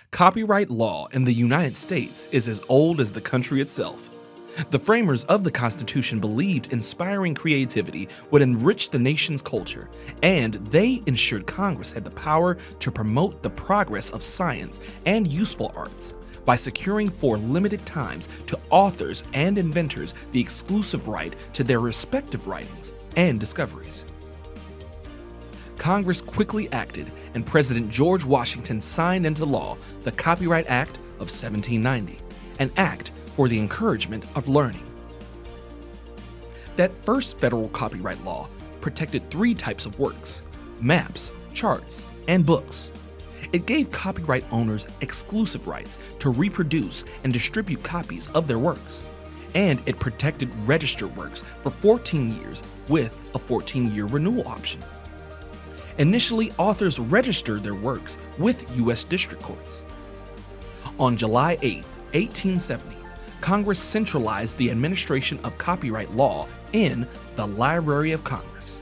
Copyright law in the United States is as old as the country itself. The framers of the Constitution believed inspiring creativity would enrich the nation's culture, and they ensured Congress had the power to promote the progress of science and useful arts by securing for limited times to authors and inventors the exclusive right to their respective writings and discoveries. Congress quickly acted, and President George Washington signed into law the Copyright Act of 1790, an act for the encouragement of learning. That first federal copyright law protected three types of works: maps, charts, and books. It gave copyright owners exclusive rights to reproduce and distribute copies of their works, and it protected registered works for 14 years with a 14-year renewal option. Initially, authors registered their works with U.S. district courts. On July 8, 1870, Congress centralized the administration of copyright law in the Library of Congress.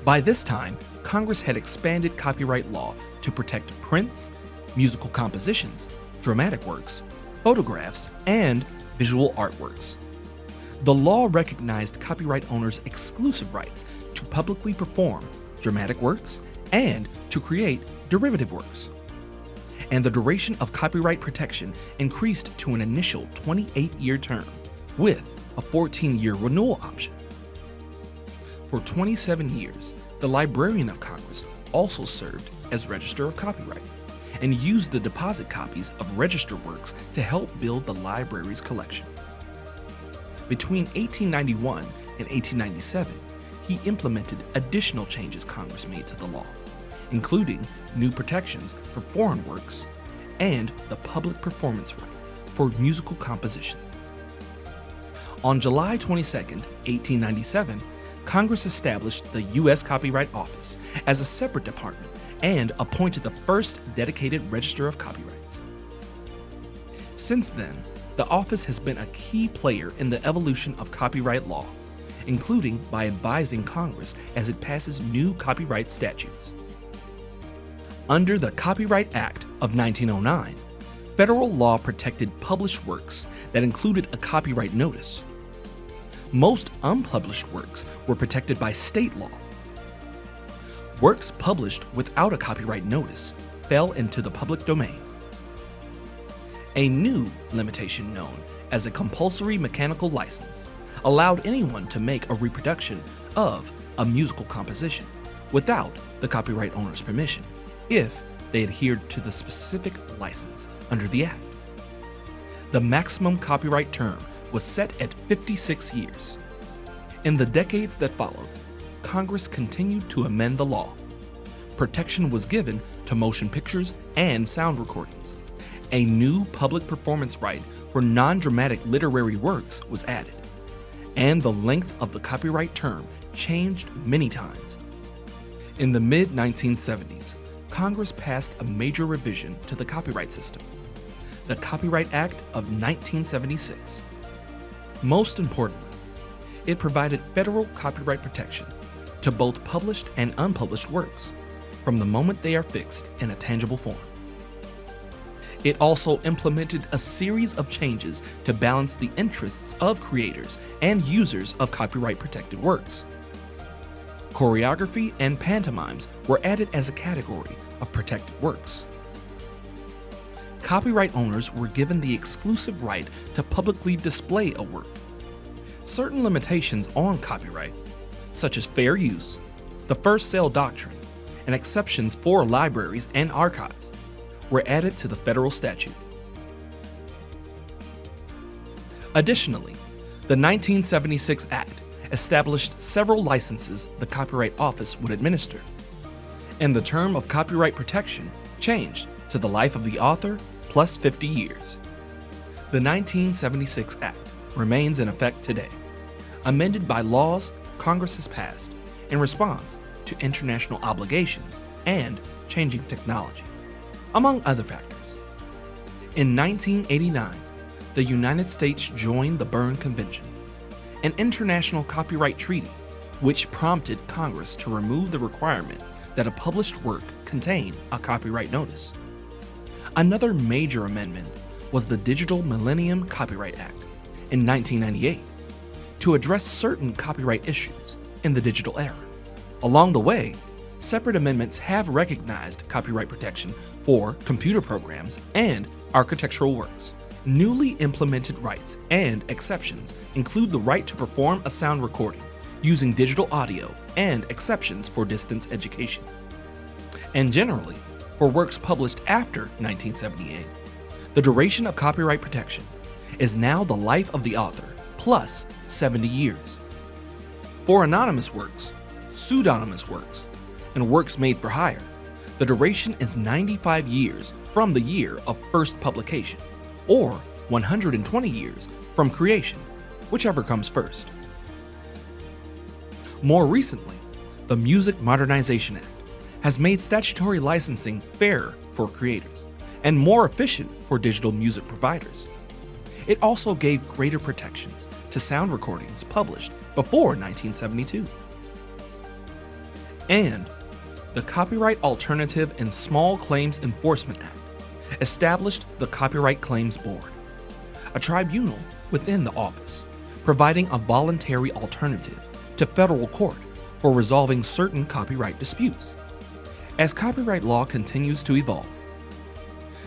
By this time, Congress had expanded copyright law to protect prints, musical compositions, dramatic works, photographs, and visual artworks. The law recognized copyright owners' exclusive rights to publicly perform dramatic works and to create derivative works. And the duration of copyright protection increased to an initial 28-year term with a 14-year renewal option. For 27 years, the Librarian of Congress also served as Register of Copyrights and used the deposit copies of registered works to help build the library's collection. Between 1891 and 1897, he implemented additional changes Congress made to the law, including new protections for foreign works and the public performance right for musical compositions. On July 22, 1897, Congress established the U.S. Copyright Office as a separate department and appointed the first dedicated Register of Copyrights. Since then, the office has been a key player in the evolution of copyright law, including by advising Congress as it passes new copyright statutes. Under the Copyright Act of 1909, federal law protected published works that included a copyright notice. Most unpublished works were protected by state law. Works published without a copyright notice fell into the public domain. A new limitation known as a compulsory mechanical license allowed anyone to make a reproduction of a musical composition without the copyright owner's permission, if they adhered to the specific license under the Act. The maximum copyright term was set at 56 years. In the decades that followed, Congress continued to amend the law. Protection was given to motion pictures and sound recordings. A new public performance right for non-dramatic literary works was added, and the length of the copyright term changed many times. In the mid-1970s, Congress passed a major revision to the copyright system, the Copyright Act of 1976. Most importantly, it provided federal copyright protection to both published and unpublished works from the moment they are fixed in a tangible form. It also implemented a series of changes to balance the interests of creators and users of copyright-protected works. Choreography and pantomimes were added as a category of protected works. Copyright owners were given the exclusive right to publicly display a work. Certain limitations on copyright, such as fair use, the first sale doctrine, and exceptions for libraries and archives, were added to the federal statute. Additionally, the 1976 Act established several licenses the Copyright Office would administer, and the term of copyright protection changed to the life of the author plus 50 years. The 1976 Act remains in effect today, amended by laws Congress has passed in response to international obligations and changing technologies, among other factors. In 1989, the United States joined the Berne Convention, an international copyright treaty, which prompted Congress to remove the requirement that a published work contain a copyright notice. Another major amendment was the Digital Millennium Copyright Act in 1998 to address certain copyright issues in the digital era. Along the way, separate amendments have recognized copyright protection for computer programs and architectural works. Newly implemented rights and exceptions include the right to perform a sound recording using digital audio and exceptions for distance education. And generally, for works published after 1978, the duration of copyright protection is now the life of the author plus 70 years. For anonymous works, pseudonymous works, and works made for hire, the duration is 95 years from the year of first publication, or 120 years from creation, whichever comes first. More recently, the Music Modernization Act has made statutory licensing fairer for creators and more efficient for digital music providers. It also gave greater protections to sound recordings published before 1972. And the Copyright Alternative and Small Claims Enforcement Act established the Copyright Claims Board, a tribunal within the office, providing a voluntary alternative to federal court for resolving certain copyright disputes. As copyright law continues to evolve,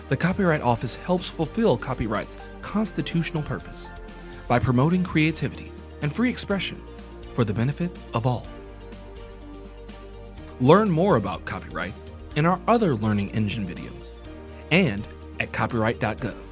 the Copyright Office helps fulfill copyright's constitutional purpose by promoting creativity and free expression for the benefit of all. Learn more about copyright in our other Learning Engine videos and at copyright.gov.